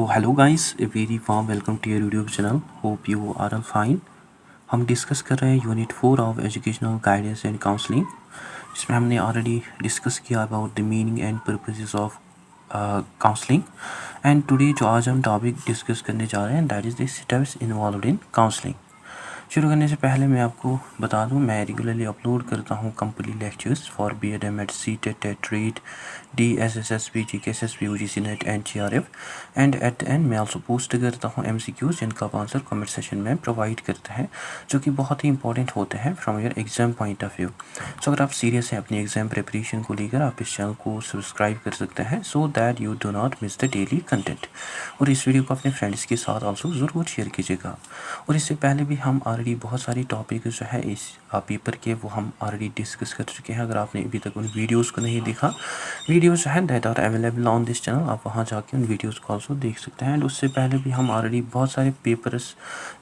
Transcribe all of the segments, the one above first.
Hello guys, a very warm welcome to your YouTube channel. Hope you are all fine. हम discuss कर रहे हैं unit 4 of educational guidance and counselling, जिसमें हमने already discuss किया about the meaning and purposes of counselling. And today जो आज हम टॉपिक डिस्कस करने जा रहे हैं that is the steps involved in counselling. शुरू करने से पहले मैं आपको बता दूं, मैं रेगुलरली अपलोड करता हूं complete lectures for BEd MAT CTET TET REET DSSS PG KSSP UGC NET and GRF and at the end मैं आल्सो पोस्ट करता हूं MCQs जिनका आप आंसर कमेंट सेशन में प्रोवाइड करते हैं, जो कि बहुत ही इंपॉर्टेंट होते हैं from your exam point of view. So अगर आप सीरियस हैं अपनी एग्जाम प्रिपरेशन को लेकर, आप इस चैनल को सब्सक्राइब कर सकते हैं so that you do not miss the daily content. और इस वीडियो को अपने फ्रेंड्स के साथ आल्सो ज़रूर शेयर कीजिएगा। और इससे पहले भी हम ऑलरेडी बहुत सारी टॉपिक जो है इस पेपर के वो हम ऑलरेडी डिस्कस कर चुके हैं। अगर आपने अभी तक उन वीडियोस को नहीं देखा, वीडियोस जो है that are available on this channel, आप वहां जाके उन वीडियोस को आल्सो देख सकते हैं। एंड उससे पहले भी हम ऑलरेडी बहुत सारे पेपर्स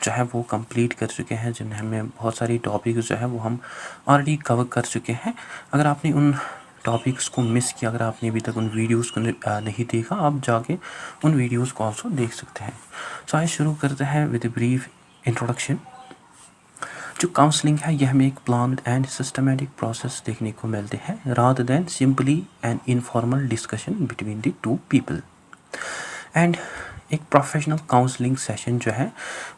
जो है वो कंप्लीट कर चुके हैं, जिनमें हमें बहुत सारी टॉपिक जो है वो हम ऑलरेडी कवर कर चुके हैं। अगर आपने उन टॉपिक्स को मिस किया, अगर आपने अभी तक उन वीडियोस को नहीं देखा, आप जाके उन वीडियोस को आल्सो देख सकते हैं। सो आइए शुरू करते हैं विद ए ब्रीफ इंट्रोडक्शन। जो काउंसलिंग है यह हमें एक प्लान्ड एंड सिस्टमेटिक प्रोसेस देखने को मिलते हैं rather than simply an informal discussion between the two people. And एक प्रोफेशनल काउंसलिंग सेशन जो है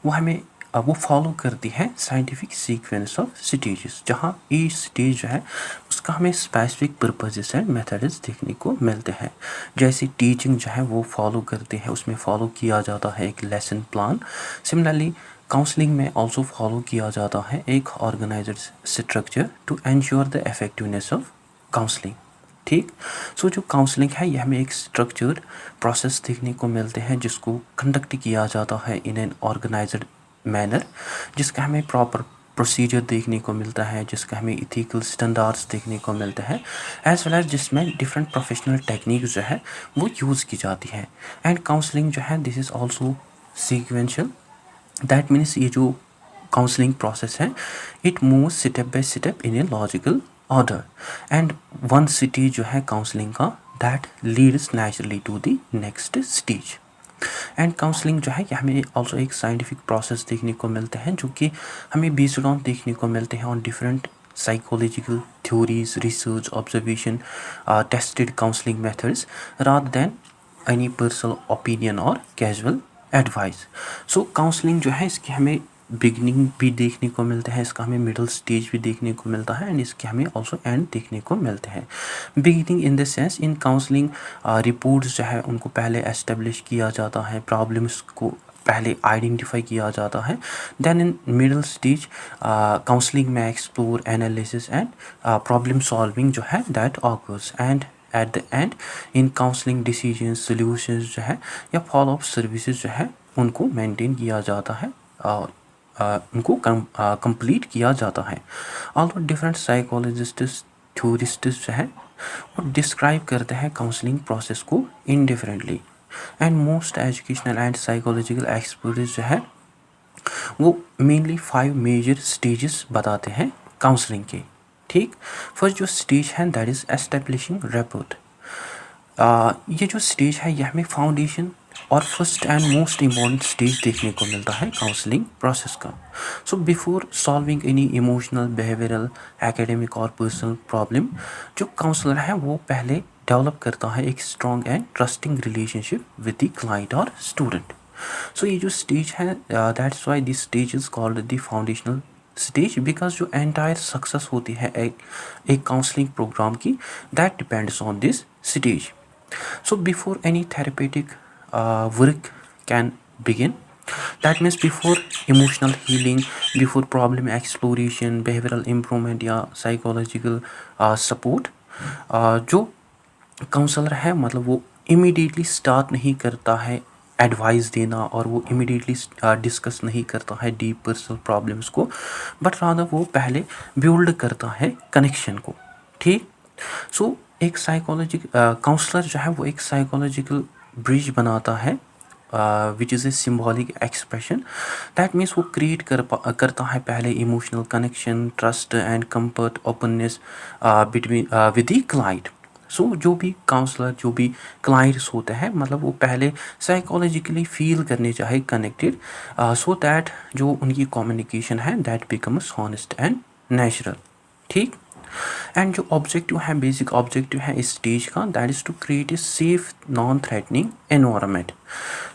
वो हमें वो फॉलो करती है साइंटिफिक सीक्वेंस ऑफ स्टेजेस, जहाँ ईच स्टेज जो है उसका हमें स्पेसिफिक पर्पसेस एंड मेथड्स देखने को मिलते हैं। जैसे टीचिंग जो है वो फॉलो करते हैं, उसमें फॉलो किया जाता है एक लेसन प्लान। सिमिलरली काउंसलिंग में ऑल्सो फॉलो किया जाता है एक organised structure to ensure the effectiveness of counselling. ठीक। सो जो काउंसलिंग है यह हमें एक स्ट्रक्चर्ड प्रोसेस देखने को मिलते हैं, जिसको कंडक्ट किया जाता है इन एन ऑर्गेनाइज्ड मैनर, जिसका हमें प्रॉपर प्रोसीजर देखने को मिलता है, जिसका हमें इथिकल स्टैंडर्ड्स देखने को मिलते हैं, एज वेल एज जिसमें डिफरेंट प्रोफेशनल टेक्निक जो है वो यूज़ की जाती है। एंड काउंसलिंग जो है this is also sequential. That means ये जो काउंसलिंग प्रोसेस है it moves step by step in a logical order, and one stage जो है काउंसलिंग का that leads naturally to the next stage. And counselling जो है ये हमें ऑल्सो एक साइंटिफिक प्रोसेस देखने को मिलते हैं, जो कि हमें बेस्ड ऑन देखने को मिलते हैं on different psychological theories, research, observation, tested counseling methods rather than any personal opinion or casual advice. So counselling जो है इसके हमें बिगनिंग भी देखने को मिलता है, इसका हमें मिडल स्टेज भी देखने को मिलता है, एंड इसके हमें ऑल्सो एंड देखने को मिलते हैं। Beginning in the sense in counselling reports जो है उनको पहले एस्टेब्लिश किया जाता है, प्रॉब्लम्स को पहले आइडेंटिफाई किया जाता है। Then in middle stage counselling में explore analysis and problem solving जो है that occurs, and at the end in counselling decision solutions जो है या फॉलो अप सर्विसेज जो है उनको मेंटेन किया जाता है, उनको कंप्लीट किया जाता है। ऑल्सो डिफरेंट साइकोलॉजिस्ट्स थ्योरिस्ट्स जो है वो डिस्क्राइब करते हैं काउंसलिंग प्रोसेस को indifferently. And most educational and psychological experts जो है वो मेनली 5 मेजर स्टेजेस बताते हैं काउंसलिंग के। ठीक। फर्स्ट जो स्टेज है दैट इज़ एस्टेब्लिशिंग रैपोर्ट। ये जो स्टेज है ये हमें फाउंडेशन और first and most important stage देखने को मिलता है काउंसलिंग प्रोसेस का। So before solving any emotional, behavioural, academic और पर्सनल प्रॉब्लम, जो काउंसलर है वो पहले डेवलप करता है एक strong and trusting relationship with the client और स्टूडेंट। सो ये जो स्टेज है that's why this stage is called the foundational stage, because जो एंटायर सक्सेस होती है एक काउंसलिंग प्रोग्राम की that depends on this stage. So before any therapeutic work can begin, that means before emotional healing, before problem exploration, behavioral improvement या psychological support, जो counsellor है मतलब वो इमीडिएटली स्टार्ट नहीं करता है एडवाइस देना, और वो इमीडिएटली डिस्कस नहीं करता है डीप पर्सनल प्रॉब्लम्स को, बट रादर वो पहले बिल्ड करता है कनेक्शन को। ठीक। सो एक काउंसलर जो है वो एक साइकोलॉजिकल ब्रिज बनाता है which is a symbolic expression. That means वो क्रिएट करता है पहले emotional connection, trust and comfort, openness between with the client. So जो भी काउंसलर, जो भी क्लाइंट्स होते हैं, मतलब वो पहले साइकोलॉजिकली फील करने चाहे कनेक्टेड, सो दैट जो उनकी कम्युनिकेशन है that becomes honest and natural. ठीक। एंड जो ऑब्जेक्टिव है, बेसिक ऑब्जेक्टिव है इस स्टेज का, that is to create a safe non threatening environment.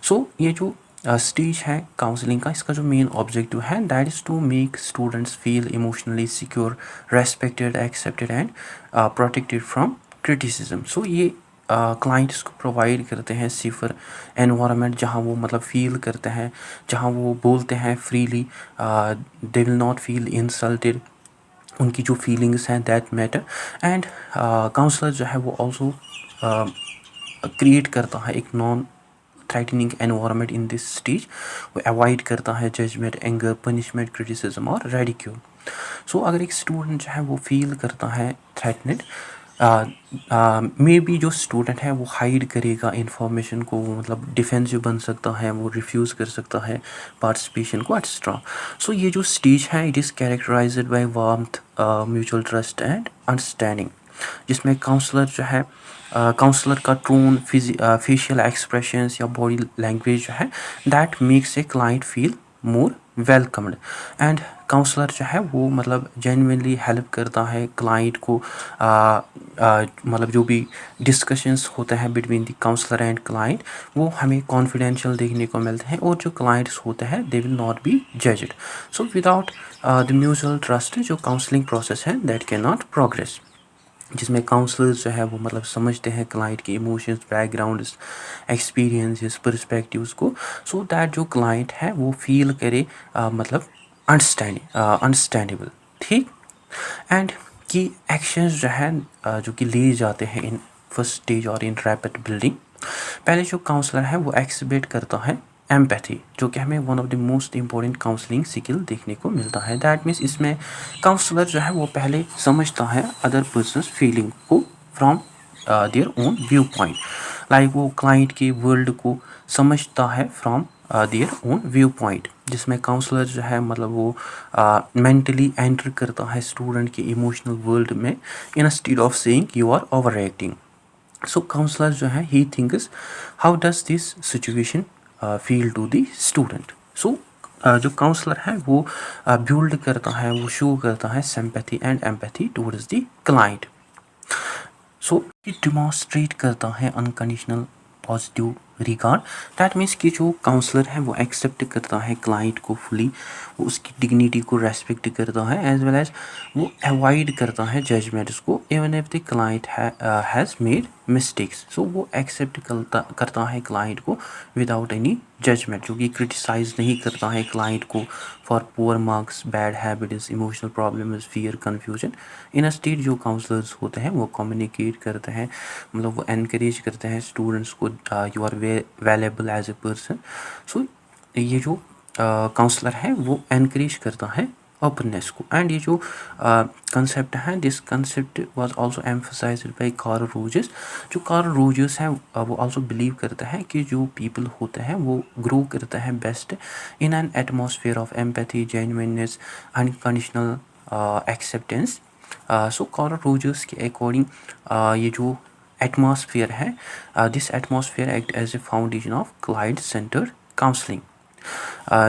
So ये जो स्टेज है काउंसलिंग का, इसका जो मेन ऑब्जेक्टिव है that is to make students feel emotionally secure, respected, accepted and protected from criticism. So ये क्लाइंट्स को प्रोवाइड करते हैं सेफर एनवायरनमेंट, जहाँ वो मतलब फील करते हैं, जहाँ वो बोलते हैं freely, they will not feel insulted, उनकी जो फीलिंग्स हैं दैट मैटर। एंड काउंसलर जो है वो ऑल्सो क्रिएट करता है एक non threatening environment in this stage. वो अवॉइड करता है जजमेंट, एंगर, पनिशमेंट, क्रिटिसिज्म और रेडिक्यूल। सो अगर एक स्टूडेंट जो है वो फील करता है थ्रेटनेड, मे बी जो स्टूडेंट है वो हाइड करेगा इंफॉर्मेशन को, मतलब डिफेंसिव बन सकता है, वो रिफ्यूज़ कर सकता है पार्टिसिपेशन को, एक्सेट्रा। सो ये जो स्टेज है it is characterised by warmth, mutual trust and understanding, जिसमें काउंसलर जो है, काउंसलर का टोन, फेशियल एक्सप्रेशंस या बॉडी लैंग्वेज जो है that makes a client feel more welcomed. And counsellor जो है वो मतलब जेन्युइनली हेल्प करता है क्लाइंट को, मतलब जो भी डिस्कशंस होते हैं between the counsellor and client वो हमें कॉन्फिडेंशियल देखने को मिलते हैं, और जो क्लाइंट्स होते हैं दे will not be judged. So without the mutual trust जो काउंसलिंग प्रोसेस है दैट कैन नॉट प्रोग्रेस, जिसमें काउंसलर्स जो है वो मतलब समझते हैं क्लाइंट के इमोशंस, बैकग्राउंड्स, एक्सपीरियंसेस, पर्सपेक्टिव्स को, सो दैट जो क्लाइंट है वो फील करे मतलब अंडरस्टैंडेबल। ठीक। एंड की एक्शंस जो है जो कि लिए जाते हैं इन फर्स्ट स्टेज और इन रैपिड बिल्डिंग, पहले जो काउंसलर है वो एक्सिबिट करता है एम्पैथी, जो कि हमें one of the most important counselling skill देखने को मिलता है। दैट मीन्स इसमें काउंसलर जो है वो पहले समझता है अदर पर्सनस फीलिंग को from their own view point, like वो क्लाइंट के वर्ल्ड को समझता है from their own view point, जिसमें काउंसलर जो है मतलब वो मेंटली एंटर करता है स्टूडेंट के इमोशनल वर्ल्ड में, instead of saying you are overreacting. So counsellor जो है he thinks how does this situation feel to the student. So जो काउंसलर है वो बिल्ड करता है, वो शो करता है sympathy and empathy towards the client. So ये डिमॉन्स्ट्रेट करता है unconditional positive regard. That means कि जो काउंसलर है वो एक्सेप्ट करता है क्लाइंट को फुली, वो उसकी डिग्निटी को रेस्पेक्ट करता है, एज वेल एज वो अवॉइड करता है जजमेंट्स को, even if the client has made mistakes. So वो एक्सेप्ट करता है क्लाइंट को विदाउट एनी जजमेंट, जो कि क्रिटिसाइज नहीं करता है क्लाइंट को for poor marks, bad habits, emotional problems, fear, confusion. In state जो काउंसलर्स होते हैं वो कम्युनिकेट करते हैं, मतलब वो एनकरेज करते हैं स्टूडेंट्स को, you are valuable as a person. So ये जो काउंसलर है वो एनकरेज करता है ओपननेस को। एंड ये जो कंसेप्ट है, this concept was also emphasised by Carl Rogers. जो कार्ल रोजर्स है वो आल्सो बिलीव करता है कि जो पीपल होते हैं वो ग्रो करते हैं best in an atmosphere of empathy, genuineness, unconditional acceptance. So Carl Rogers के अकॉर्डिंग ये जो एटमॉस्फेयर है, this atmosphere act as a foundation of client centred counselling,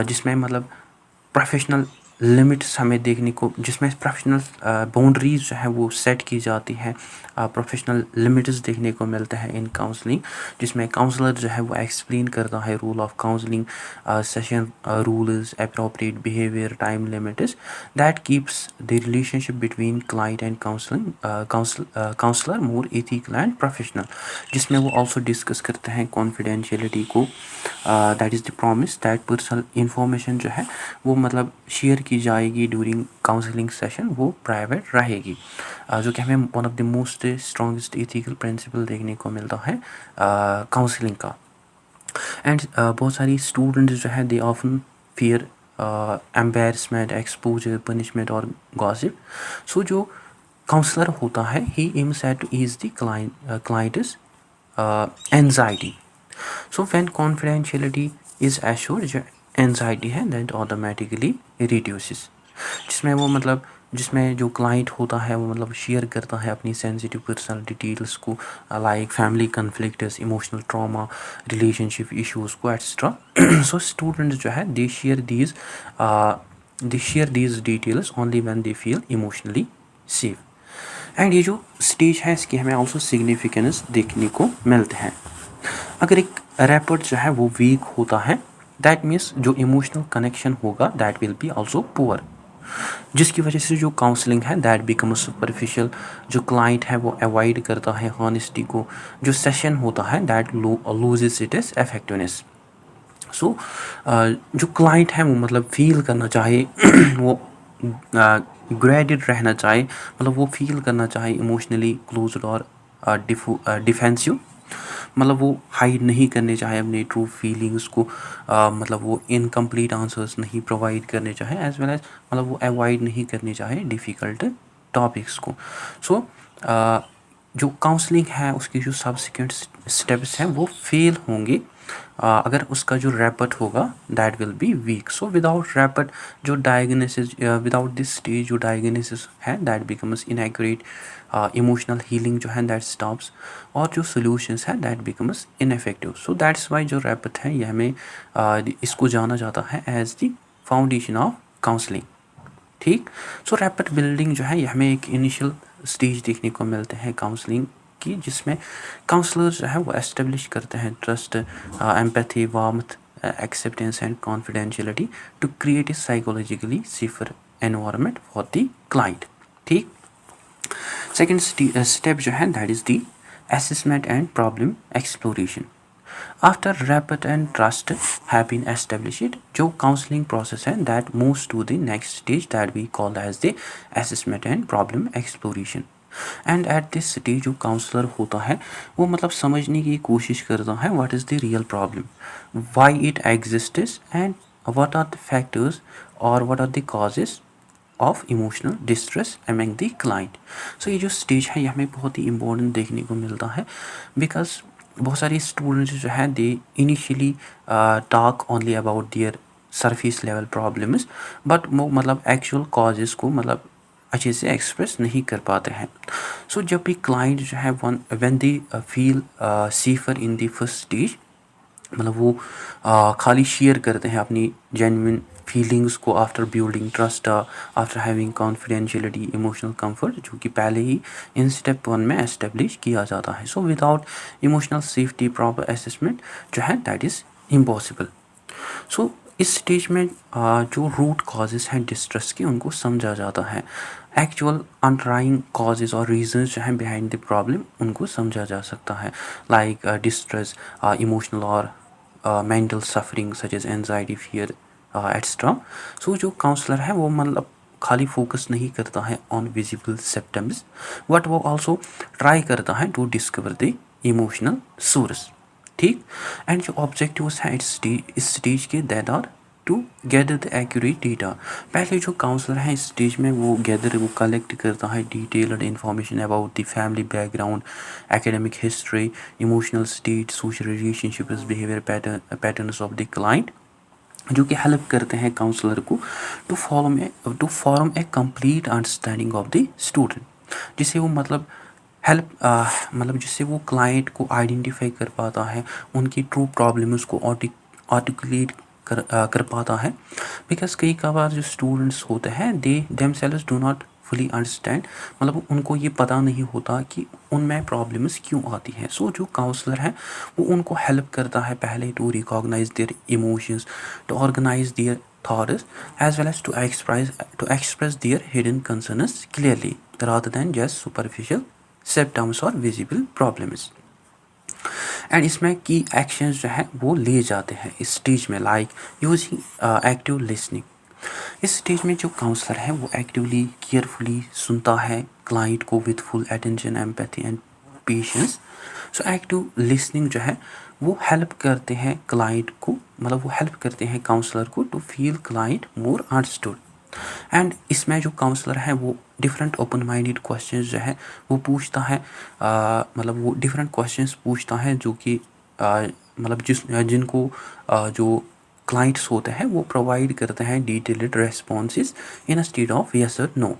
जिसमें मतलब प्रोफेशनल लिमिट्स हमें देखने को, जिसमें प्रोफेशनल बाउंड्रीज जो है वो सेट की जाती हैं, प्रोफेशनल लिमिट्स देखने को मिलते हैं इन काउंसलिंग, जिसमें काउंसलर जो है वो एक्सप्लेन करता है rule of counselling, session rules, appropriate behaviour, time limits that keeps the relationship between client and counsellor more ethical and professional, जिसमें वो ऑल्सो डिस्कस करते हैं कॉन्फिडेंशियलिटी को, that is the promise that personal information जो है वो मतलब share की जाएगी ड्यूरिंग काउंसलिंग सेशन, वो प्राइवेट रहेगी, जो कि हमें one of the most strongest ethical principle देखने को मिलता है काउंसलिंग का। एंड बहुत सारी स्टूडेंट्स जो है they often fear embarrassment, exposure, punishment और गॉसिप। सो जो काउंसलर होता है he aims at to ease the client's anxiety. So when confidentiality is assured, जो एंजाइटी है दैट ऑटोमेटिकली रिड्यूसेस, जिसमें वो मतलब जिसमें जो क्लाइंट होता है वो मतलब शेयर करता है अपनी सेंसिटिव पर्सनल डिटेल्स को, like family conflicts, emotional trauma, relationship issues को एक्सेट्रा। सो स्टूडेंट्स जो है they share these details only when they feel emotionally safe. And ये जो स्टेज है इसकी हमें ऑल्सो सिग्निफिकेंस देखने को मिलते हैं। अगर एक रैपर जो है वो वीक होता है, दैट मीन्स जो इमोशनल कनेक्शन होगा that will B also poor, जिसकी वजह से जो काउंसलिंग है दैट बिकम सुपरफिशियल, जो क्लाइंट है वो अवॉइड करता है हॉनेस्टी को, जो सेशन होता है that loses it is effectiveness. So जो क्लाइंट है वो मतलब फील करना चाहे वो ग्रेडेड रहना चाहे, मतलब वो फील करना चाहे इमोशनली क्लोज्ड और डिफेंसिव, मतलब वो हाइड नहीं करने चाहे अपने ट्रू फीलिंग्स को, मतलब वो इनकम्प्लीट आंसर्स नहीं प्रोवाइड करने चाहे, एज वेल एज मतलब वो अवॉइड नहीं करने चाहे डिफ़िकल्ट टॉपिक्स को। सो जो काउंसलिंग है उसकी जो सब्सिक्वेंट स्टेप्स हैं वो फेल होंगे अगर उसका जो रैपट होगा that will be weak. So without rapport जो डायग्नोसिस, विदाउट दिस स्टेज जो डायग्नोसिस है that becomes inaccurate, emotional healing जो है दैट स्टॉप्स, और जो सोल्यूशंस है that becomes ineffective. So that's why जो रैपट है ये हमें इसको जाना जाता है as the foundation of counselling. ठीक। सो रैपट बिल्डिंग जो है ये हमें एक इनिशियल स्टेज देखने को मिलते हैं काउंसलिंग की, जिसमें काउंसलर्स जो है वो एस्टेब्लिश करते हैं trust, empathy, warmth, acceptance and confidentiality to create a psychologically safer environment for the client. ठीक। सेकेंड स्टेप जो है that is the assessment and problem exploration. After rapport and trust have been established, जो counseling process है that moves to the next stage that we call as the assessment and problem exploration. And at this stage जो counselor होता है वो मतलब समझने की कोशिश करता है what is the real problem, why it exists and what are the factors or what are the causes of emotional distress among the client. So ये जो स्टेज है ये हमें बहुत ही इम्पोर्टेंट देखने को मिलता है, बिकॉज बहुत सारे स्टूडेंट्स जो है they initially talk only about their surface level problems, but वो मतलब एक्चुअल कॉजेज़ को मतलब अच्छे से एक्सप्रेस नहीं कर पाते हैं। सो जब भी क्लाइंट जो है when they feel safer in the first stage, मतलब वो खाली शेयर करते हैं अपनी जेन्युइन फीलिंग्स को after building trust, after having confidentiality, emotional comfort, जो कि पहले ही इन स्टेप 1 में एस्टेब्लिश किया जाता है। So without emotional safety proper assessment जो है दैट इज़ इम्पॉसिबल। सो इस स्टेज में जो रूट कॉजेज़ हैं डिस्ट्रेस के उनको समझा जाता है, एक्चुअल अंडरलाइंग कॉजेज़ और रीजंस जो हैं बिहाइंड द प्रॉब्लम उनको समझा जा सकता है, लाइक डिस्ट्रेस, इमोशनल और mental suffering such as anxiety, fear extra. So जो काउंसलर है वो मतलब खाली फोकस नहीं करता है ऑन विजिबल सिम्टम्स, बट वो ऑल्सो ट्राई करता है to discover the emotional source. ठीक। एंड जो ऑब्जेक्टिव्स हैं इस स्टेज के that are to gather the accurate data. पहले जो काउंसलर है इस स्टेज में वो कलेक्ट करता है detailed information about the family background, academic history, emotional state, social relationships, behaviour patterns of the client, जो कि हेल्प करते हैं काउंसलर को to form a complete understanding of the student, जिससे वो मतलब मतलब जिससे वो क्लाइंट को आइडेंटिफाई कर पाता है, उनकी ट्रू प्रॉब्लम्स को आर्टिकुलेट कर पाता है। बिकॉज कई बार जो स्टूडेंट्स होते हैं they themselves do not fully understand, मतलब उनको ये पता नहीं होता कि उनमें प्रॉब्लम्स क्यों आती हैं। सो जो काउंसलर है वो उनको हेल्प करता है पहले to recognise their emotions, to organise their thoughts, as well as to express their hidden concerns clearly rather than just superficial symptoms और visible problems। एंड इसमें की एक्शंस जो है वो लिए जाते हैं इस स्टेज में, लाइक यूजिंग एक्टिव लिसनिंग। इस स्टेज में जो काउंसलर है वो एक्टिवली केयरफुली सुनता है क्लाइंट को with full attention, empathy and patience. So active listening जो है वो हेल्प करते हैं क्लाइंट को, मतलब वो हेल्प करते हैं काउंसलर को to feel client more understood. And इसमें जो काउंसलर है वो डिफरेंट ओपन माइंडेड क्वेश्चंस जो है वो पूछता है, मतलब वो डिफरेंट क्वेश्चंस पूछता है जो कि मतलब जिनको जो क्लाइंट्स होते हैं वो प्रोवाइड करते हैं detailed responses in a state of yes और नो।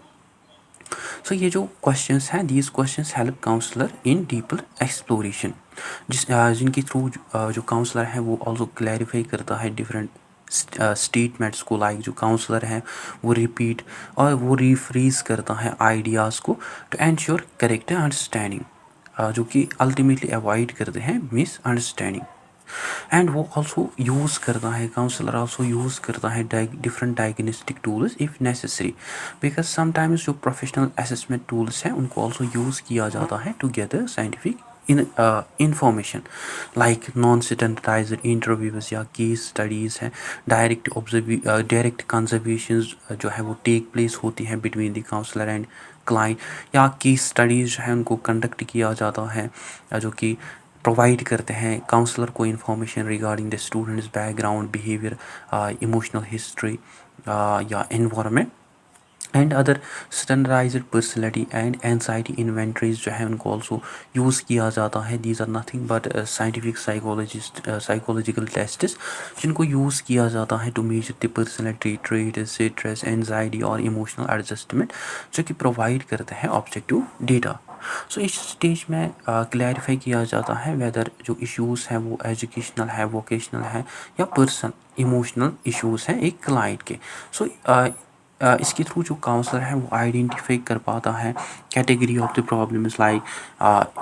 सो ये जो क्वेश्चंस हैं, these questions help counsellor in deeper exploration, जिनके थ्रू जो काउंसलर है वो ऑल्सो क्लैरिफाई करता है डिफरेंट स्टेटमेंट्स को, लाइक जो काउंसलर है वो रिपीट और वो रिफ्रीज करता है आइडियाज़ को टू एंश्योर करेक्ट अंडरस्टैंडिंग, जो कि अल्टीमेटली अवॉइड करते हैं मिसअंडरस्टैंडिंग। एंड वो ऑल्सो यूज़ करता है, काउंसलर ऑल्सो यूज़ करता है different diagnostic tools if necessary, because sometimes जो प्रोफेशनल असेसमेंट टूल्स हैं उनको ऑल्सो यूज़ किया जाता है to gather scientific information, like non standardized interviews या केस स्टडीज़ हैं, डायरेक्ट कंजर्वेशन जो है वो टेक प्लेस होती हैं between the counsellor and client, या केस स्टडीज़ जो है उनको कंडक्ट किया जाता है जो कि प्रोवाइड करते हैं काउंसलर को information regarding the student's background, behaviour, emotional history या environment and other standardised personality and anxiety inventories जो है उनको ऑल्सो यूज़ किया जाता है। These are nothing but scientific psychological tests जिनको यूज़ किया जाता है to measure the personality trait, stress, anxiety और इमोशनल एडजस्टमेंट, जो कि प्रोवाइड करते हैं ऑब्जेक्टिव डेटा। सो इस स्टेज में क्लैरिफाई किया जाता है वेदर जो इश्यूज़ हैं वो एजुकेशनल है, वोकेशनल है या पर्सन इमोशनल इश्यूज़ हैं एक क्लाइंट के। सो इसके थ्रू जो काउंसलर है वो आइडेंटिफाई कर पाता है category of the problems, like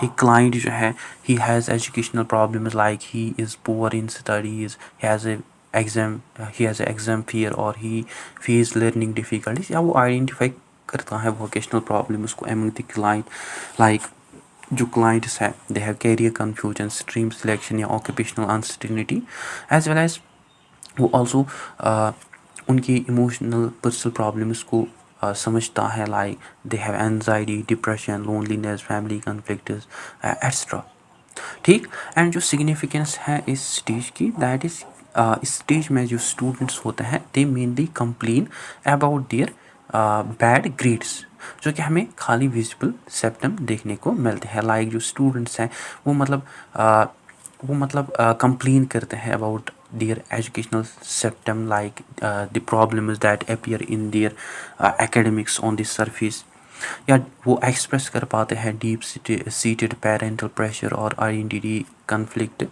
एक क्लाइंट जो है he has educational problems, like he is poor in studies, he has exam fear और he face learning difficulties, या वो आइडेंटिफाई करता है वोकेशनल प्रॉब्लम उसको एमंग द क्लाइंट, लाइक जो क्लाइंट्स है they have career confusion, stream selection या occupational uncertainty, as well as वो ऑल्सो उनकी इमोशनल पर्सनल प्रॉब्लम्स को समझता है, like they have anxiety, depression, loneliness, family conflicts extra. ठीक। एंड जो सिग्निफिकेंस है इस स्टेज की, दैट इज़ इस स्टेज में जो स्टूडेंट्स होते हैं दे mainly complain about their bad grades, जो कि हमें खाली विजिबल सिम्टम देखने को मिलते हैं। लाइक जो स्टूडेंट्स हैं वो मतलब कंप्लेन करते हैं about their educational symptom, like the problems that appear in their academics on the surface, या वो एक्सप्रेस कर पाते हैं डीप सीटेड पेरेंटल प्रेशर और आइडेंटिटी कन्फ्लिक्ट,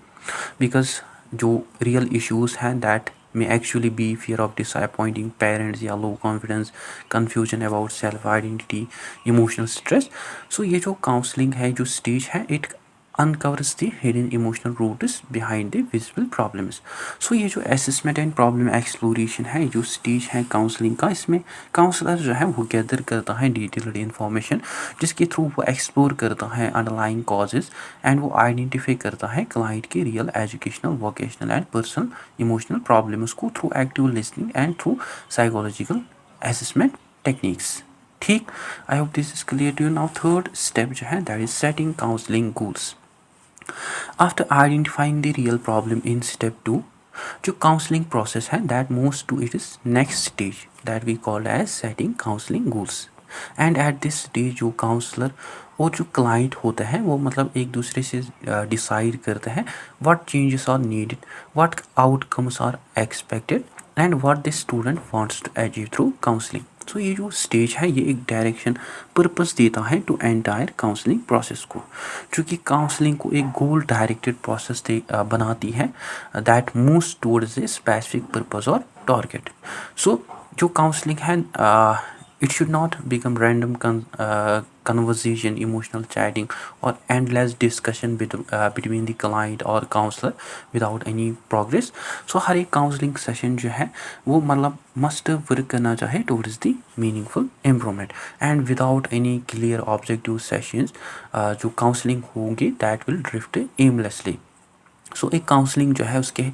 बिकॉज जो रियल इश्यूज हैं that may actually be fear of disappointing parents या low confidence, confusion about self identity, emotional stress. So ये जो काउंसलिंग है, जो स्टेज है, it uncovers the hidden emotional roots behind the visible problems. So ये जो assessment and problem exploration है, जो स्टेज है काउंसलिंग का, इसमें काउंसलर जो है वो गैदर करता है डिटेल्ड इन्फॉर्मेशन, जिसके थ्रू वो एक्सप्लोर करता है अंडरलाइंग कॉजेज एंड वो आइडेंटिफाई करता है क्लाइंट के real educational, vocational and personal emotional problems को through active listening and through psychological assessment techniques. ठीक। I hope this is clear to you. Now third step जो है that is setting counselling goals. After identifying the real problem in step 2, जो counselling process है that moves to it is next stage that we called as setting counselling goals. And at this stage जो counsellor और जो client होता है वो मतलब एक दूसरे से डिसाइड करते हैं what changes are needed, what outcomes are expected and what the student wants to achieve through counselling. So ये जो स्टेज है ये एक डायरेक्शन पर्पस देता है टू एंटायर काउंसलिंग प्रोसेस को, जो कि काउंसलिंग को एक गोल डायरेक्टेड प्रोसेस बनाती है that moves towards a specific purpose और टारगेट। सो जो काउंसलिंग है it should not become random conversation, emotional chatting or endless discussion between the client or counselor without any progress. So हर एक counselling session जो है वो मतलब मस्ट वर्क करना चाहे towards the meaningful improvement and without any clear objective sessions जो counselling होंगे that will drift aimlessly. सो एक काउंसलिंग जो है उसके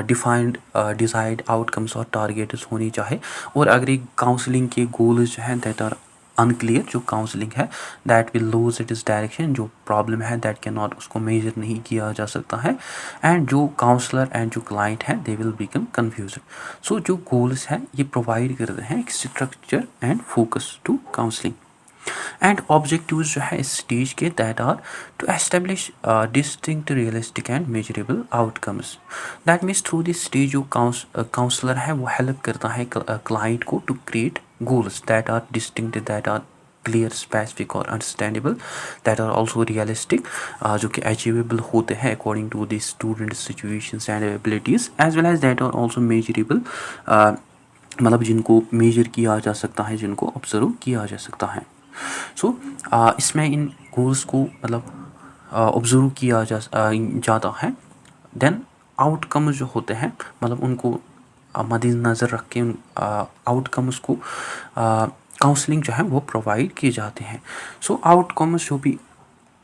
डिफाइंड डिजायर्ड आउटकम्स और टारगेट्स होनी चाहिए, और अगर एक काउंसलिंग के गोल्स जो हैं दैट आर अनक्लियर, जो काउंसलिंग है that will lose it is direction, जो प्रॉब्लम है दैट कैन नॉट उसको मेजर नहीं किया जा सकता है, एंड जो काउंसलर एंड जो क्लाइंट है they will become confuse. So जो गोल्स हैं ये प्रोवाइड करते हैं एक structure and focus to counselling. And objectives जो है इस स्टेज के that are to establish distinct realistic and measurable outcomes. That means through this stage जो काउंसलर है वो हेल्प करता है क्लाइंट को to create goals that are distinct, that are clear, specific और understandable, that are also realistic, जो कि achievable होते हैं according to the student situations and abilities, as well as that are also measurable, मतलब जिनको major किया जा सकता है, जिनको ऑब्जर्व किया जा सकता है। सो इसमें इन गोल्स को मतलब ऑब्जर्व किया जाता है। देन आउटकम्स जो होते हैं मतलब उनको मद्देनज़र रख के आउटकम्स को काउंसलिंग जो है वो प्रोवाइड किए जाते हैं। सो आउटकम्स जो भी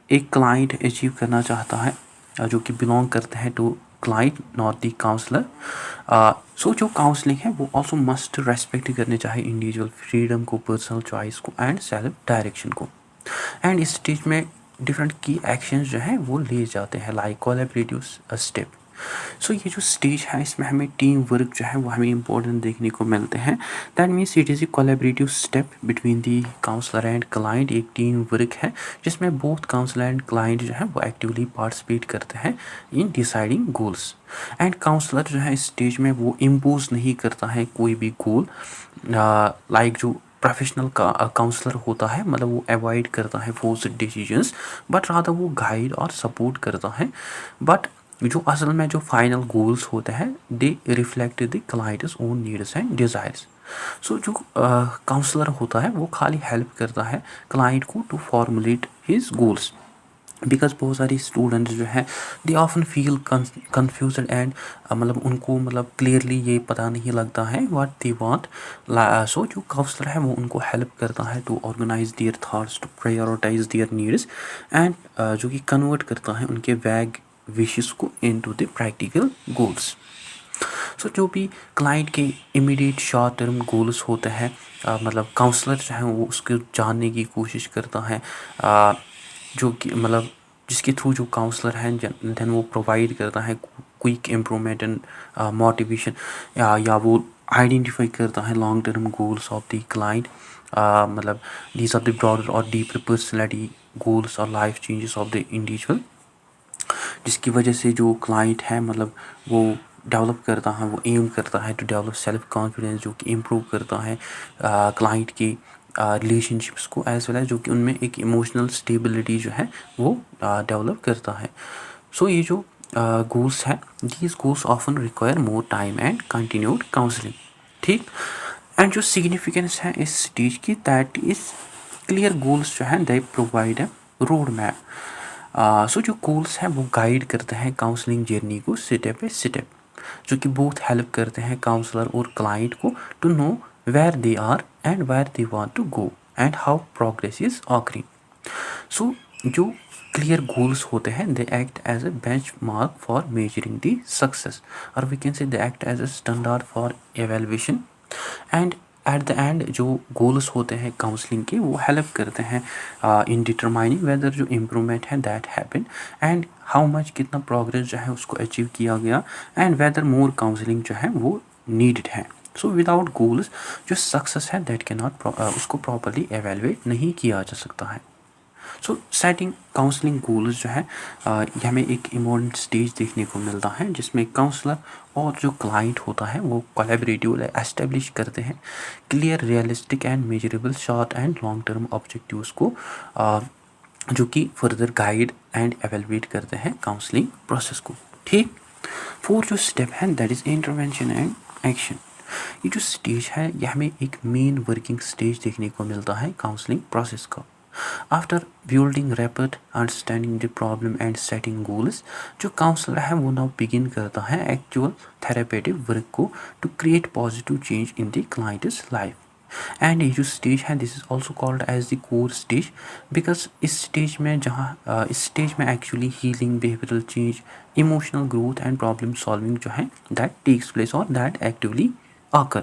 एक क्लाइंट अचीव करना चाहता है, जो कि बिलोंग करते हैं to client not the counsellor, so जो काउंसलिंग है वो ऑल्सो मस्ट रेस्पेक्ट करने चाहिए इंडिविजुअल फ्रीडम को, पर्सनल चॉइस को एंड सेल्फ डायरेक्शन को। एंड इस स्टेज में डिफरेंट की एक्शंस जो हैं वो लिए जाते हैं, लाइक कोलैबोरेटिव स्टेप। सो ये जो स्टेज है इसमें हमें टीम वर्क जो है वो हमें इंपॉर्टेंट देखने को मिलते हैं। That means it is a collaborative step between the counsellor and client. एक टीम वर्क है जिसमें बोथ काउंसलर एंड क्लाइंट जो है वो एक्टिवली पार्टिसिपेट करते हैं in deciding goals. And counsellor जो है इस स्टेज में वो इम्पोज नहीं करता है कोई भी गोल, लाइक जो प्रोफेशनल काउंसलर होता है मतलब वो अवॉइड करता है फोर्स्ड डिसीजंस, बट रादर वो गाइड और सपोर्ट करता है। बट जो असल में जो फाइनल गोल्स होते हैं they reflect the client's own needs and desires. So जो काउंसलर होता है वो खाली हेल्प करता है क्लाइंट को to formulate his goals, because बहुत सारे स्टूडेंट्स जो है they often feel confuse and मतलब उनको मतलब क्लियरली ये पता नहीं लगता है व्हाट दे वांट। सो जो काउंसलर है वो उनको हेल्प करता है to organise their thoughts, to prioritise their needs and जो कि कन्वर्ट करता है उनके वैग विशेस को into the practical goals. So जो भी क्लाइंट के इमीडिएट शॉर्ट टर्म गोल्स होते हैं मतलब काउंसलर जो है वो उसको जानने की कोशिश करता है, जो कि मतलब जिसके थ्रू जो काउंसलर हैं देन वो प्रोवाइड करता है क्विक इम्प्रूवमेंट एंड मोटिवेशन, या वो आइडेंटिफाई करता है long term goals of the client, मतलब दीज ऑफ द ब्रॉडर और डीपर पर्सनैलिटी गोल्स और life changes of the individual, जिसकी वजह से जो क्लाइंट है मतलब वो डेवलप करता है, वो एम करता है टू डेवलप सेल्फ कॉन्फिडेंस, जो कि इम्प्रूव करता है क्लाइंट की रिलेशनशिप्स को, एज वेल एज जो कि उनमें एक इमोशनल स्टेबिलिटी जो है वो डेवलप करता है। सो ये जो गोल्स है these goals often require more time and continued counselling, ठीक। एंड जो सिग्निफिकेंस है इस स्टेज की दैट इज क्लियर गोल्स जो है they provide a road map. So जो गोल्स हैं वो गाइड करते हैं काउंसलिंग जर्नी को स्टेप बाई स्टेप, जो कि बहुत हेल्प करते हैं काउंसलर और क्लाइंट को to know where they are and where they want to go and how progress is occurring. So जो क्लियर गोल्स होते हैं they act as a benchmark for measuring the success, और we can say they act as a standard for evaluation. And at the end जो goals होते हैं counselling के वो help करते हैं इन डिटरमाइनिंग वेदर जो इम्प्रूवमेंट है that happen and how much कितना प्रोग्रेस जो है उसको अचीव किया गया एंड वेदर मोर काउंसलिंग जो है वो नीडेड है। सो विदाउट गोल्स जो सक्सेस है दैट कैन नॉट उसको प्रॉपरली एवेलुएट नहीं किया जा सकता है। सो सेटिंग काउंसलिंग गोल्स जो है ये हमें एक इम्पोर्टेंट स्टेज देखने को मिलता है जिसमें काउंसलर और जो क्लाइंट होता है वो कोलैबोरेटिव एस्टेब्लिश करते हैं clear, realistic and measurable short and long term objectives को, जो कि फर्दर गाइड एंड एवेलुएट करते हैं काउंसलिंग प्रोसेस को, ठीक। फोर्थ जो स्टेप है that is intervention and action. ये जो स्टेज है ये हमें एक मेन वर्किंग स्टेज देखने को मिलता है काउंसलिंग प्रोसेस का। After building rapid understanding the problem and setting goals, जो काउंसलर है वो नाउ बिगिन करता है एक्चुअल थेरेपेटिव वर्क को to create positive change in the client's life. And ये जो स्टेज है this is also called as the core stage, because इस स्टेज में इस स्टेज में actually healing, behavioural change, emotional growth and problem solving जो है दैट टेक्स प्लेस और दैट एक्टिवली आकर।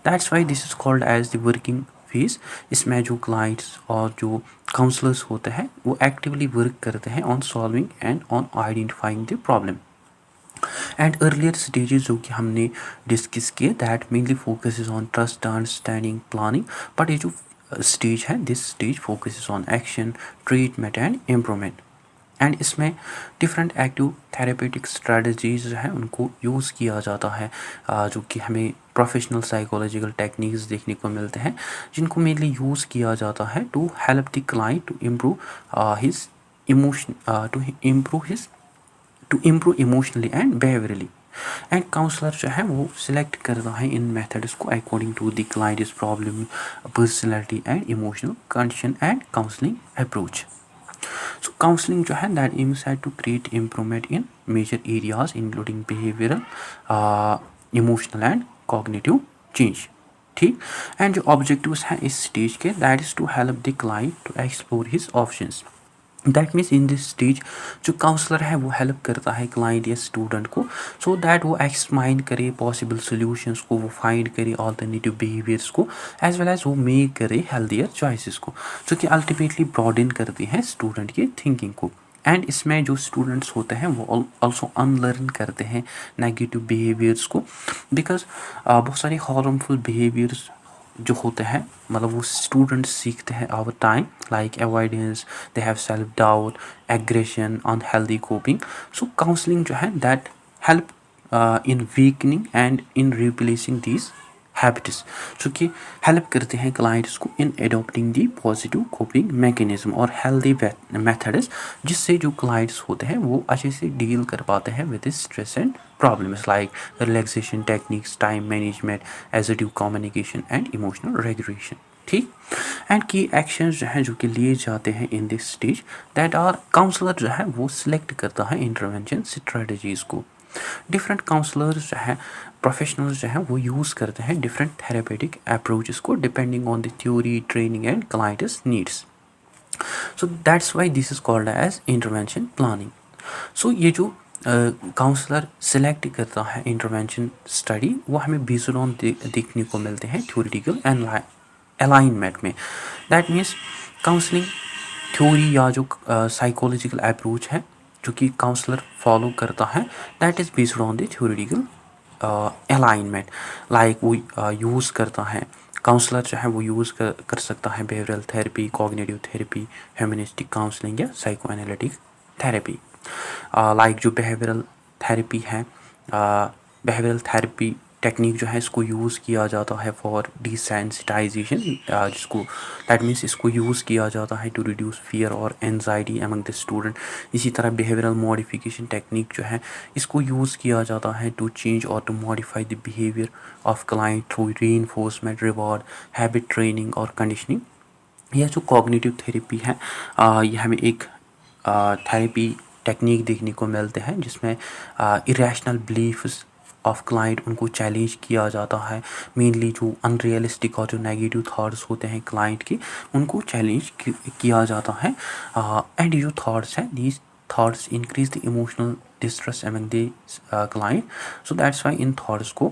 That's why this is called as the working phase. इसमें जो क्लाइंट्स और जो काउंसलर्स होते हैं वो एक्टिवली वर्क करते हैं on solving and on identifying the problem. And earlier stages जो कि हमने डिस्कस किए that mainly focuses on trust, understanding, planning, but ये जो स्टेज है this stage focuses on action, treatment and improvement. And इसमें डिफरेंट एक्टिव थेरेपेटिक स्ट्रेटजीज जो है उनको यूज़ किया जाता है, जो कि हमें प्रोफेशनल साइकोलॉजिकल टेक्निक्स देखने को मिलते हैं, जिनको मेनली यूज़ किया जाता है to help the client to improve his emotion to improve emotionally and behaviourally. And counsellor जो है वो सिलेक्ट करता है इन मेथड्स को according to the client's problem, personality and emotional condition and counselling approach. So counseling जो है that aims at to create improvement in major areas including behavioral, emotional and cognitive change। ठीक। And जो objectives हैं इस stage के that is to help the client to explore his options. That means in this stage जो counsellor है वो help करता है क्लाइंट या स्टूडेंट को, सो दैट वो एक्समाइन करे पॉसिबल सोल्यूशंस को, वो फाइंड करे अल्टरनेटिव बिहेवियर्स को, एज वेल एज वो मेक करे हेल्दियर चॉइसेस को, जो कि अल्टीमेटली ब्रॉडन करती हैं स्टूडेंट की थिंकिंग को। एंड इसमें जो स्टूडेंट्स होते हैं वो ऑल्सो अनलर्न करते हैं नेगेटिव बिहेवियर्स को, बिकॉज बहुत सारे हार्मफुल बिहेवियर्स जो होते हैं मतलब वो स्टूडेंट्स सीखते हैं over time, like avoidance, they have self doubt, aggression, unhealthy coping. So counselling जो है that help in weakening and in replacing these habits, जो कि हेल्प करते हैं क्लाइंट्स को in adopting the positive coping mechanism और हेल्दी मेथड्स, जिससे जो क्लाइंट्स होते हैं वो अच्छे से डील कर पाते हैं with stress and problems like relaxation techniques, time management, assertive communication and emotional regulation. ठीक। एंड की एक्शंस जो हैं जो कि लिए जाते हैं in this stage that are counsellor जो है वो सिलेक्ट करता है इंटरवेंशन स्ट्रेटजीज़ को। डिफरेंट काउंसलर्स जो हैं प्रोफेशनल्स जो हैं वो यूज़ करते हैं डिफरेंट थेरेपेटिक अप्रोचेस को depending on the theory, training and client's needs. So that's why this is called as intervention planning. So ये जो काउंसलर सिलेक्ट करता है इंटरवेंशन स्टडी वो हमें बेस्ड ऑन देखने को मिलते हैं थ्योरेटिकल एंड अलाइनमेंट में। दैट मीन्स काउंसलिंग थ्योरी या जो साइकोलॉजिकल अप्रोच है जो कि काउंसलर फॉलो करता है that is based on the theoretical alignment. Like वो यूज़ करता है काउंसलर जो है वो यूज़ कर सकता है behavioural therapy, cognitive therapy, humanistic counselling या साइको एनालिटिक थेरेपी। लाइक जो बिहेवियरल थेरेपी है, बिहेवियरल थेरेपी टेक्निक जो है इसको यूज़ किया जाता है फॉर डिसेंसिटाइजेशन, जिसको दैट मीन्स इसको यूज़ किया जाता है टू रिड्यूस फियर और एनजाइटी अमंग द स्टूडेंट। इसी तरह बिहेवियरल मॉडिफिकेशन टेक्निक जो है इसको यूज़ किया जाता है टू चेंज और to modify the behaviour of client through reinforcement, reward, habit training और कंडीशनिंग। यह जो कॉग्निटिव थेरेपी है यह हमें एक थेरेपी टेक्निक देखने को मिलते हैं जिसमें इरेशनल बिलीफ्स ऑफ क्लाइंट उनको चैलेंज किया जाता है। मेनली जो अनरियलिस्टिक और जो नेगेटिव थॉट्स होते हैं क्लाइंट के उनको चैलेंज किया जाता है। एंड ये जो थॉट्स हैं these thoughts increase the emotional distress among the client. So that's Y in thoughts को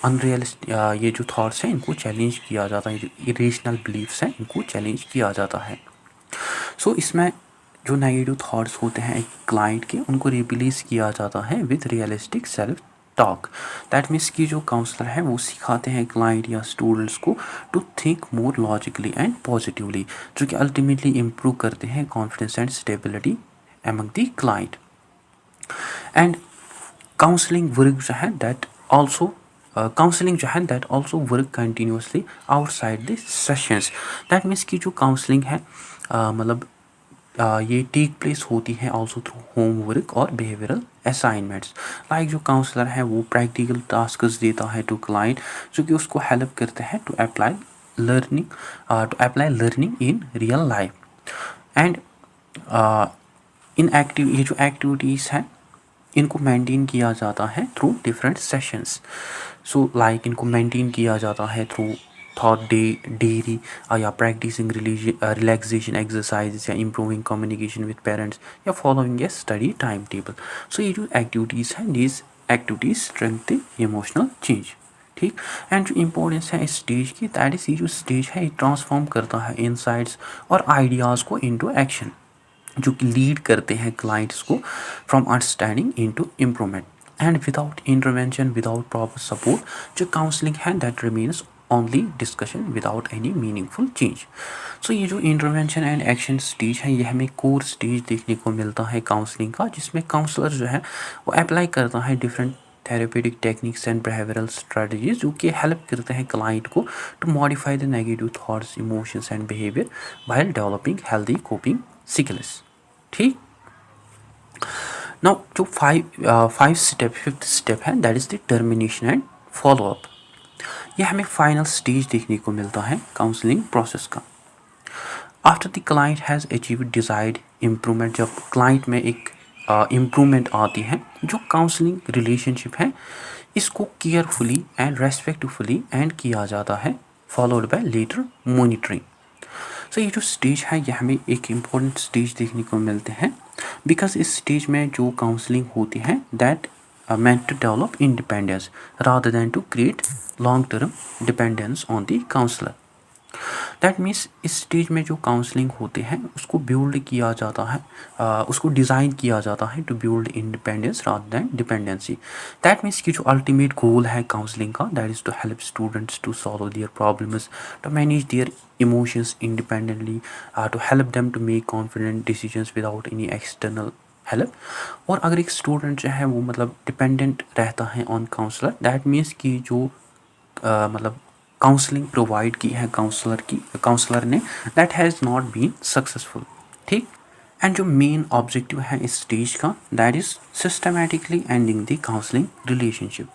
अनरियलिस्टिक ये जो थॉट्स हैं इनको चैलेंज किया जाता है, जो इरेशनल बिलीफ्स हैं इनको चैलेंज किया जाता है। सो इसमें जो नेगेटिव थॉट्स होते हैं एक क्लाइंट के उनको रिप्लेस किया जाता है with realistic self talk. That means कि जो काउंसलर है वो सिखाते हैं क्लाइंट या स्टूडेंट्स को to think more logically and positively, जो कि अल्टीमेटली इम्प्रूव करते हैं confidence and stability among the client. And counselling work जो है दैट ऑल्सो काउंसलिंग जो है that also work continuously outside the sessions. That means कि जो काउंसलिंग है मतलब ये टेक प्लेस होती है ऑल्सो थ्रू होमवर्क और बिहेवियरल असाइनमेंट्स। लाइक जो काउंसलर है वो प्रैक्टिकल टास्क्स देता है टू क्लाइंट जो कि उसको हेल्प करते हैं to apply learning in real life. And ये जो एक्टिविटीज़ हैं इनको मेंटेन किया जाता है through different sessions. So like इनको मेंटेन किया जाता है थ्रू थॉट डेयरी या प्रैक्टिसिंग रिलैक्सेशन एक्सरसाइज या इम्प्रूविंग कम्युनिकेशन विद पेरेंट्स या following a study time table. So ये जो एक्टिविटीज़ हैं these activities strength emotional change. ठीक। एंड जो इम्पोर्टेंस है इस स्टेज की दैट इज़ ये जो स्टेज है ये ट्रांसफॉर्म करता है इनसाइट्स और आइडियाज़ को इनटू एक्शन, जो कि लीड करते हैं क्लाइंट्स को from understanding into improvement. And without intervention, without proper support जो काउंसलिंग है that remains only discussion without any meaningful change. So ये जो इंटरवेंशन एंड एक्शन स्टेज है ये हमें कोर स्टेज देखने को मिलता है काउंसलिंग का, जिसमें काउंसलर जो है वो अप्लाई करता है different therapeutic techniques and behavioural strategies जो कि हेल्प करते हैं क्लाइंट को to modify the negative thoughts, emotions and behaviour while developing healthy coping skills. ठीक। नाउ जो फिफ्थ स्टेप है that is the termination and follow up. यह हमें फाइनल स्टेज देखने को मिलता है काउंसलिंग प्रोसेस का। After the client has achieve desired improvement, जब क्लाइंट में एक इम्प्रूवमेंट आती है, जो काउंसलिंग रिलेशनशिप है इसको केयरफुली एंड रेस्पेक्टफुली एंड किया जाता है, फॉलोड बाय लेटर मॉनिटरिंग। सो ये जो स्टेज है ये हमें एक इम्पॉर्टेंट स्टेज देखने को मिलते हैं, बिकॉज इस स्टेज में जो काउंसलिंग होती है that meant to develop independence rather than to create long term dependence on the counselor. That means इस स्टेज में जो काउंसलिंग होते हैं उसको बिल्ड किया जाता है, उसको डिज़ाइन किया जाता है to build independence rather than dependency. That means कि जो अल्टीमेट गोल है काउंसलिंग का that is to help students to solve their problems, to manage their emotions independently, to help them to make confident decisions without any external help. और अगर एक student जो है वो मतलब डिपेंडेंट रहता है ऑन काउंसलर, दैट मीन्स कि जो मतलब काउंसलिंग प्रोवाइड की है काउंसलर ने that has not been successful. ठीक। एंड जो मेन ऑब्जेक्टिव है इस स्टेज का that is systematically ending the counselling relationship.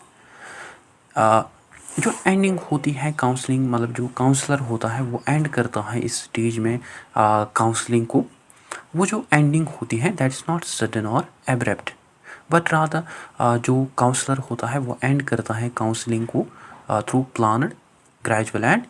जो एंडिंग होती है काउंसलिंग, मतलब जो काउंसलर होता है वो एंड करता है इस स्टेज में काउंसलिंग को। वो जो एंडिंग होती है दैट इज़ नॉट सडन और एब्रप्ट, बट रादर जो काउंसलर होता है वो एंड करता है काउंसलिंग को through planned, gradual and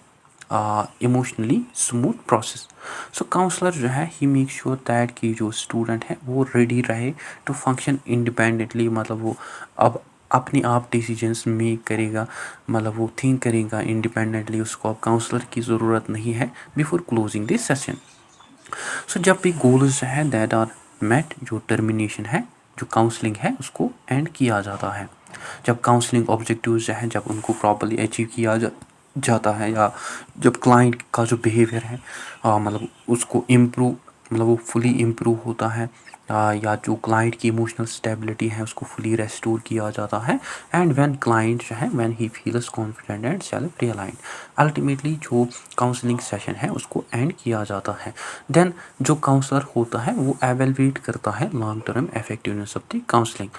emotionally smooth process. So counsellor जो है ही मेक श्योर दैट कि जो स्टूडेंट है वो रेडी रहे टू फंक्शन इंडिपेंडेंटली, मतलब वो अब अपने आप डिसीजंस मेक करेगा, मतलब वो थिंक करेगा इंडिपेंडेंटली, उसको अब काउंसलर की ज़रूरत नहीं है बिफोर क्लोजिंग दिस सेशन। सो जब भी गोल्स जो है दैट आर मेट, जो टर्मिनेशन है, जो काउंसलिंग है उसको एंड किया जाता है। जब काउंसलिंग ऑब्जेक्टिव्स जो है जब उनको प्रॉपर्ली अचीव किया जाता है, या जब क्लाइंट का जो बिहेवियर है मतलब उसको इम्प्रूव, मतलब वो फुली इम्प्रूव होता है, या जो क्लाइंट की इमोशनल स्टेबिलिटी है उसको फुली रेस्टोर किया जाता है, एंड व्हेन क्लाइंट जो है when he feels confident and self realised, ultimately जो काउंसलिंग सेशन है उसको एंड किया जाता है। देन जो काउंसलर होता है वो एवेलुएट करता है long term effectiveness of the counselling.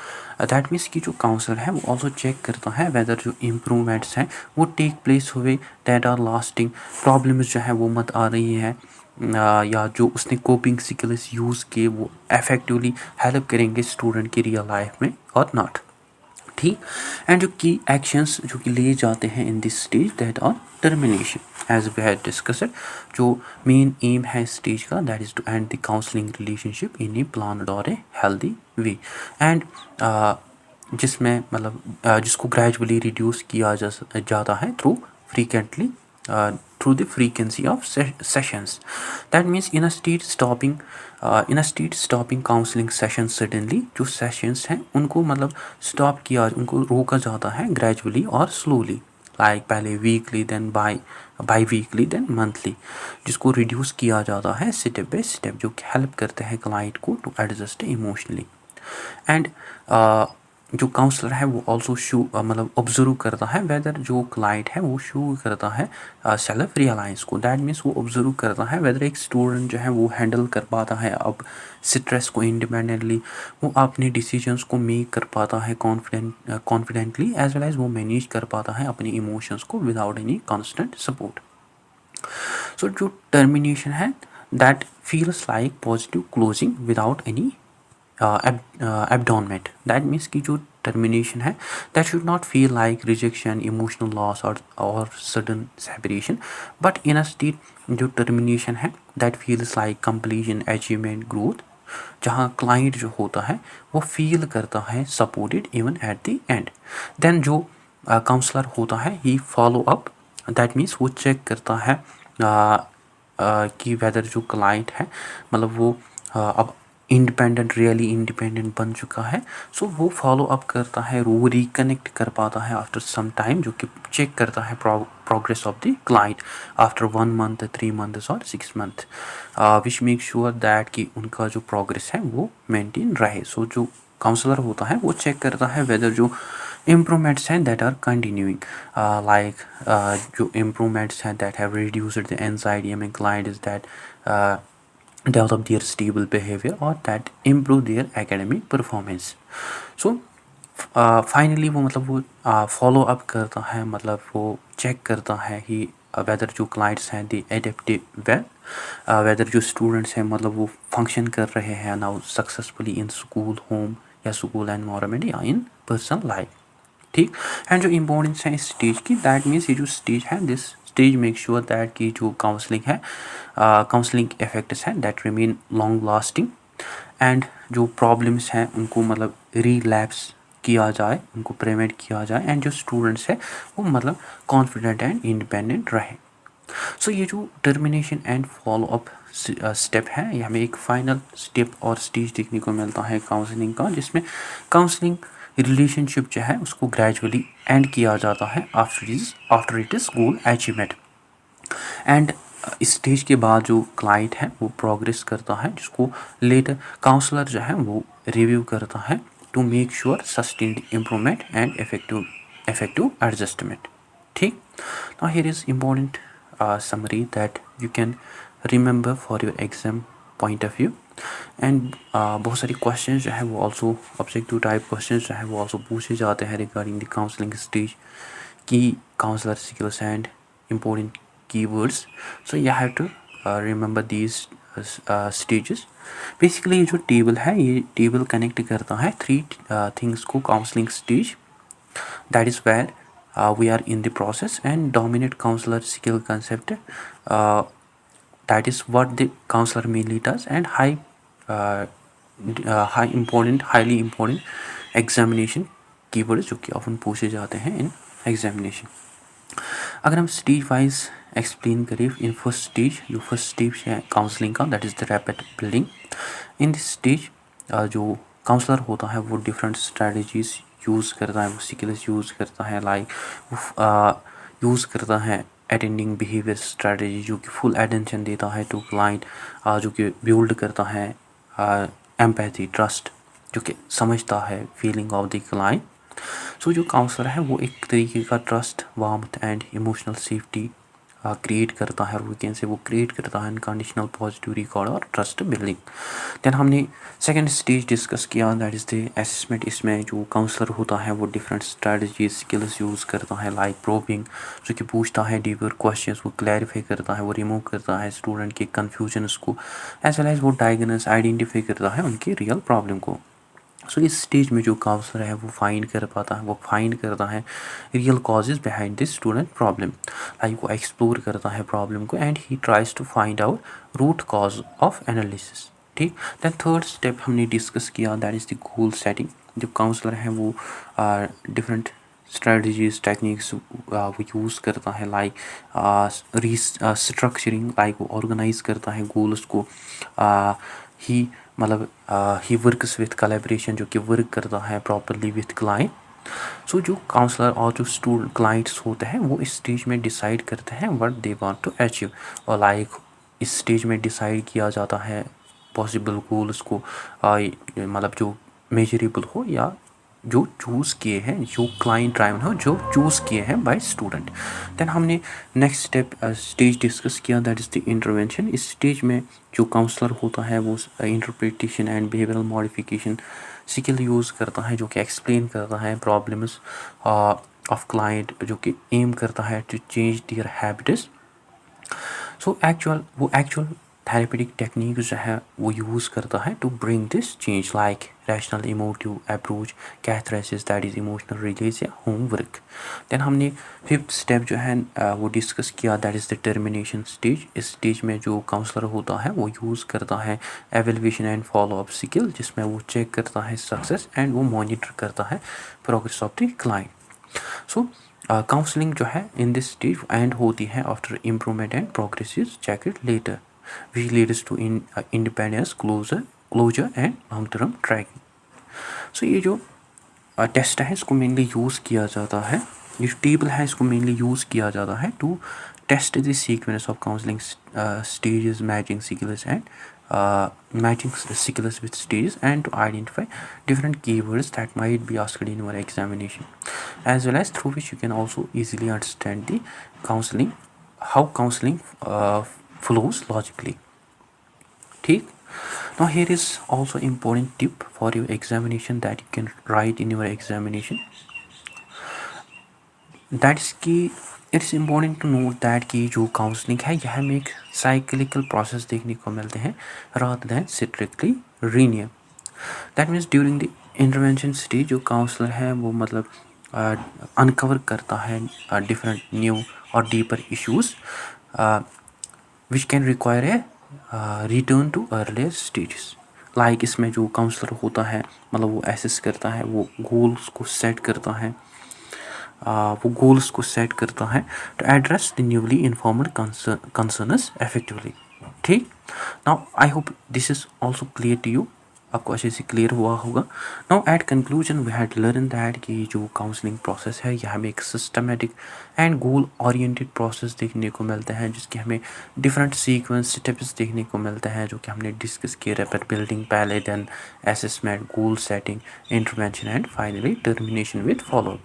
That means कि जो काउंसलर है वो ऑल्सो चेक करता है वेदर जो इम्प्रूवमेंट्स हैं वो टेक प्लेस हुए दैट आर लास्टिंग, प्रॉब्लम्स जो है वो मत आ रही है, या जो उसने कोपिंग स्किल्स यूज़ किए वो इफेक्टिवली हेल्प करेंगे स्टूडेंट की रियल लाइफ में और नॉट। ठीक। एंड जो की एक्शंस जो कि लिए जाते हैं in this stage that are termination as we had discussed. जो मेन एम है स्टेज का that is to end the counselling relationship in a planned और ए हेल्दी वे, एंड जिसमें मतलब जिसको ग्रेजुअली रिड्यूस किया जाता है through frequently through the frequency of sessions. That means in a state stopping counseling sessions suddenly, जो sessions हैं उनको मतलब stop किया, उनको रोका जाता है gradually और slowly, like पहले weekly then by weekly then monthly, जिसको reduce किया जाता है step by step, जो help करते हैं client को to adjust emotionally. And जो काउंसलर है वो ऑल्सो मतलब ऑब्जर्व करता है वेदर जो क्लाइंट है वो शो करता है सेल्फ रियलाइंस को। दैट मीन्स वो ऑब्जर्व करता है वेदर एक स्टूडेंट जो है वो हैंडल कर पाता है अब स्ट्रेस को इंडिपेंडेंटली, वो अपने डिसीजंस को मेक कर पाता है कॉन्फिडेंटली, एज वेल एज वो मैनेज कर पाता है अपने इमोशंस को विदाउट एनी कॉन्स्टेंट सपोर्ट। सो जो टर्मिनेशन है that feels like positive closing without any abandonment. That means कि जो termination है that should not feel like rejection, emotional loss or sudden separation, but in a state जो termination है that feels like completion, achievement, growth, जहाँ client जो होता है वो feel करता है supported even at the end. Then जो counselor होता है he follow up, that means वो check करता है कि whether जो client है मतलब वो अब रियली इंडिपेंडेंट बन चुका है, सो वो फॉलो अप करता है, वो रिकनेक्ट कर पाता है आफ्टर सम टाइम, जो कि चेक करता है progress of the client after 1 month, 3 months और 6 month, which make sure that कि उनका जो प्रोग्रेस है वो मेंटेन रहे। सो जो काउंसलर होता है वो चेक करता है वेदर जो improvements हैं that are continuing, like जो improvements हैं that have reduced the anxiety among client is that develop their stable behavior or that improve their academic performance. So finally वो मतलब वो फॉलो अप करता है, मतलब वो चेक करता है ही वेदर जो क्लाइंट्स हैं दी एडेप्टिव वेल, वेदर जो स्टूडेंट्स हैं मतलब वो फंक्शन कर रहे हैं now successfully in school, home या स्कूल एनवायरनमेंट या इन पर्सनल लाइफ। ठीक। एंड जो इम्पोर्टेंस है इस स्टेज की, दैट मीन्स ये जो स्टेज है, this stage make sure that कि जो काउंसलिंग है, काउंसलिंग इफेक्ट्स हैं that remain long lasting, and जो प्रॉब्लम्स हैं उनको मतलब रिलैप्स किया जाए, उनको प्रिवेंट किया जाए, एंड जो स्टूडेंट्स है वो मतलब कॉन्फिडेंट एंड इंडिपेंडेंट रहे। सो ये जो termination and follow up step है, ये हमें एक फाइनल स्टेप और स्टेज देखने को मिलता है काउंसलिंग का, जिसमें काउंसलिंग रिलेशनशिप जो है उसको ग्रेजुअली एंड किया जाता है after it is goal achievement. And इस स्टेज के बाद जो क्लाइंट है वो प्रोग्रेस करता है, जिसको लेटर काउंसलर जो है वो रिव्यू करता है to make sure sustained improvement and effective adjustment। ठीक। now here is important summary that you can remember for your exam point of view, and बहुत सारी क्वेश्चन जो है वो ऑल्सो ऑब्जेक्टिव टाइप क्वेश्चन जो है वो ऑल्सो पूछे जाते हैं रिगार्डिंग द काउंसलिंग स्टेज की counsellor skills and important keywords. So you have to remember these stages. Basically ये जो टेबल है, ये टेबल कनेक्ट करता है 3 थिंग्स को counselling stage, that is where we are in the process, and dominant counselor skill concept, that is what the counselor mainly does, and highly important examination keywords जो कि often पूछे जाते हैं in examination। अगर हम stage wise explain करें, in first stage, जो first stage है काउंसलिंग का, that is the rapid building. In this stage जो काउंसलर होता है वो डिफरेंट स्ट्रेटजीज यूज़ करता है, वो स्किल्स यूज़ करता है, लाइक वो यूज़ करता है अटेंडिंग बिहेवियर स्ट्रेटजी, जो कि फुल अटेंशन देता है टू क्लाइंट, जो कि बिल्ड करता है एम्पैथी, ट्रस्ट, जो कि समझता है feeling of the client. So जो काउंसलर है वो एक तरीके का trust, warmth and emotional safety create करता है, और वीकेंड से वो क्रिएट करता है अनकंडीशनल पॉजिटिव रिकॉर्ड और ट्रस्ट बिल्डिंग। देन हमने सेकंड स्टेज डिस्कस किया, दैट इज़ द असेसमेंट। इसमें जो काउंसलर होता है वो डिफरेंट स्ट्रेटजीज स्किल्स यूज़ करता है, लाइक प्रोबिंग, जो कि पूछता है डीपर क्वेश्चंस, वो क्लैरिफाई करता है, वो रिमूव करता है स्टूडेंट के कन्फ्यूजन्स को, एज वेल एज वो डायग्नोस आइडेंटिफाई करता है उनकी रियल प्रॉब्लम को। सो इस स्टेज में जो काउंसलर है वो फाइंड कर पाता है, वो फाइंड करता है real causes behind this student problem, like वो एक्सप्लोर करता है प्रॉब्लम को, and he tries to find out root cause of analysis. ठीक। दैन थर्ड स्टेप हमने डिस्कस किया, that is the goal setting. जो काउंसलर है वो डिफरेंट स्ट्रेटजीज टेक्निक्स वो यूज़ करता है, लाइक स्ट्रक्चरिंग, लाइक वो ऑर्गेनाइज करता है गोल्स को, ही मतलब ही वर्क्स विथ कोलैबोरेशन, जो कि वर्क करता है प्रॉपरली विथ क्लाइंट। सो जो काउंसलर और जो स्टूडेंट क्लाइंट्स होते हैं वो इस स्टेज में डिसाइड करते हैं what they want to achieve, और लाइक इस स्टेज में डिसाइड किया जाता है पॉसिबल गोल्स को, मतलब जो मेजरेबल हो या जो चूज़ किए हैं, जो क्लाइंट ड्राइवन हो, जो चूज़ किए हैं बाय स्टूडेंट। देन हमने नेक्स्ट स्टेप स्टेज डिस्कस किया, दैट इज़ द इंटरवेंशन। इस स्टेज में जो काउंसलर होता है वो interpretation and behavioural modification skill use करता है, जो कि एक्सप्लेन करता है प्रॉब्लम्स ऑफ क्लाइंट, जो कि एम करता है टू चेंज देयर हैबिट्स। सो वो एक्चुअल थेरेपेटिक टेक्निक जो है वो यूज़ करता है to bring this change, like rational emotive approach, catharsis, that is emotional release या होमवर्क। देन हमने फिफ्थ स्टेप जो है वो डिस्कस किया, that is the termination stage. इस स्टेज में जो काउंसलर होता है वो यूज़ करता है evaluation and follow up skill, जिसमें वो चेक करता है सक्सेस एंड वो मॉनिटर करता है progress of the client. So counselling जो है इन दिस स्टेज एंड होती है after improvement and progress is checked later, which leads to independence, closure closure and long term tracking. So ये जो test है इसको मेनली यूज़ किया जाता है, ये टेबल है इसको मेनली यूज़ किया जाता है to test the sequence of counselling stages, matching skills with stages, and to identify different keywords that might be asked in your examination, as well as through which you can also easily understand the counseling, how counseling flows logically. ठीक. Now here is also important tip for your examination that you can write in your examination. That is कि it's important to note that कि जो counselling है यह हमें एक cyclical process देखने को मिलते हैं rather than strictly linear. That means during the intervention stage जो काउंसलर है वो मतलब अनकवर करता है डिफरेंट न्यू और deeper issues which can require a return to earlier stages. Like इसमें जो काउंसलर होता है मतलब वो एसेस करता है, वो गोल्स को सेट करता है, to address the newly informed concerns effectively. ठीक. Now I hope this is also clear to you, आपको अच्छे से क्लियर हुआ होगा। Now at conclusion we had learn that कि जो काउंसलिंग प्रोसेस है यह हमें एक systematic and goal oriented process देखने को मिलता है जिसके हमें डिफरेंट सीक्वेंस स्टेप्स देखने को मिलते हैं जो कि हमने डिस्कस किए, रैपिड बिल्डिंग, पहले then assessment, goal setting, intervention and finally termination with follow.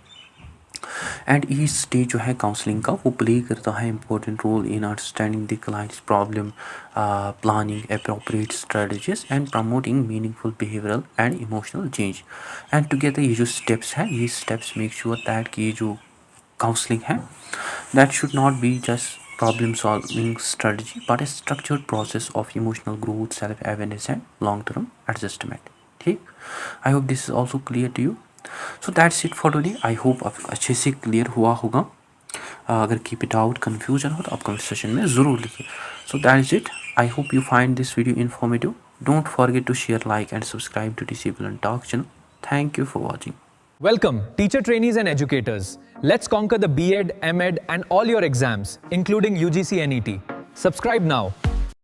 And each stage जो है काउंसलिंग का वो प्ले करता है important role in understanding the client's problem, planning appropriate strategies and promoting meaningful behavioural and emotional change. And together ये जो steps हैं ये स्टेप्स मेक श्योर दैट कि ये जो काउंसलिंग है that should not be just problem solving strategy but a structured process of emotional growth, self awareness and long term adjustment. ठीक. I hope this is also clear to you. So that's it for today. I hope आप अच्छे से clear हुआ होगा। अगर keep it out confusion हो तो आप कमेंट सेक्शन में ज़रूर लिखिए। So that is it. I hope you find this video informative. Don't forget to share, like and subscribe to Disciple and Talk channel. Thank you for watching. Welcome, teacher trainees and educators. Let's conquer the B.Ed, M.Ed and all your exams, including UGC NET. Subscribe now.